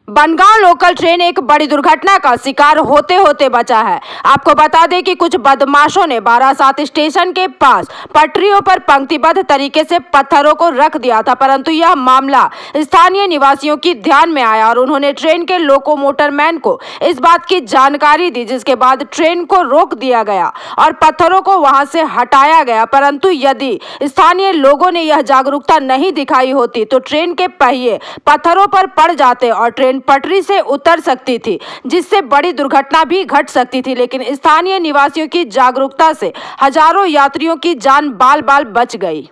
Bangaon local train एक बड़ी दुर्घटना का शिकार होते होते बचा है। आपको बता दें कि कुछ बदमाशों ने बारासात स्टेशन के पास पटरियों पर पंक्तिबद्ध तरीके से पत्थरों को रख दिया था, परंतु यह मामला स्थानीय निवासियों की ध्यान में आया और उन्होंने ट्रेन के लोकोमोटरमैन को इस बात की जानकारी दी, जिसके बाद ट्रेन को रोक दिया गया और पत्थरों को वहां से हटाया गया। परंतु यदि स्थानीय लोगों ने यह जागरूकता नहीं दिखाई होती तो ट्रेन के पहिए पत्थरों पर पड़ जाते और ट्रेन पटरी से उतर सकती थी, जिससे बड़ी दुर्घटना भी घट सकती थी। लेकिन स्थानीय निवासियों की जागरूकता से हजारों यात्रियों की जान बाल बाल बच गई।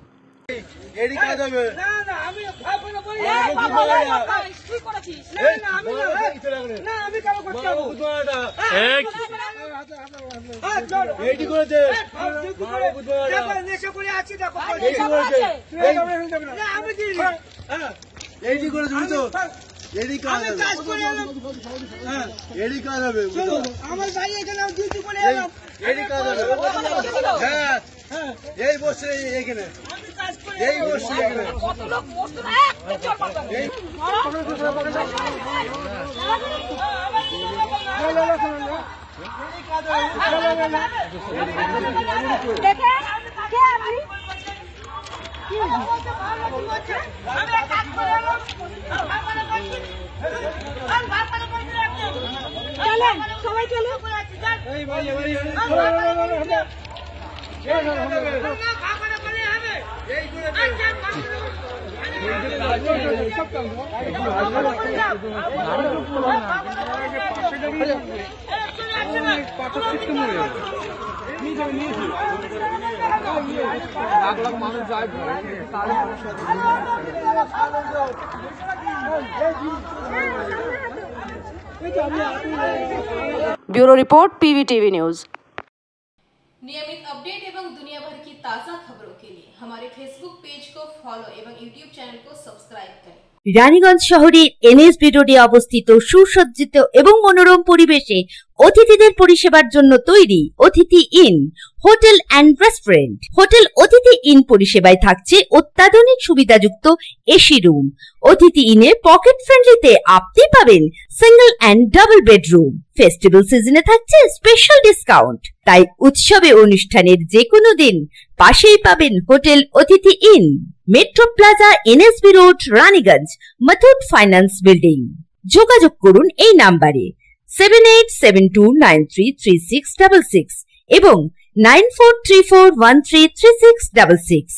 এডি কাজ করে এলাম এডি কাজ হবে আমার ভাই এখানে ডিউটি করে এলাম এডি কাজ হবে হ্যাঁ এই বসে এখানে আমি কাজ করে এই বসে এখানে কত লোক মরতে না এই দেখে কে আপনি কি বলতে ভালো লাগছে আমি কাজ করে এলাম সবাই চলো ब्यूरो रिपोर्ट PVTV न्यूज। नियमित अपडेट एवं दुनिया भर की ताज़ा खबरों के लिए हमारे फेसबुक पेज को फॉलो एवं यूट्यूब चैनल को सब्सक्राइब करें। রানীগঞ্জ শহরের NSB রোডে অবস্থিত সুসজ্জিত এবং মনোরম পরিবেশে অতিথিদের পরিষেবার জন্য তৈরি অতিথি in hotel and restaurant. Hotel অতিথি ইন পরিষেবায় থাকছে অত্যাধুনিক সুবিধাযুক্ত এসি রুম। অতিথি ইনে পকেট ফ্রেন্ডলিতে আপনি পাবেন single and double bedroom. Festival সিজনে থাকছে স্পেশাল ডিসকাউন্ট, তাই উৎসবে অনুষ্ঠানের যে কোনো দিন পাশেই পাবেন হোটেল অতিথি in, metro plaza, NSB road, Raniganj, Muthoot finance building. যোগাযোগ করুন এই নাম্বারে 7872933666 এবং 9434133666।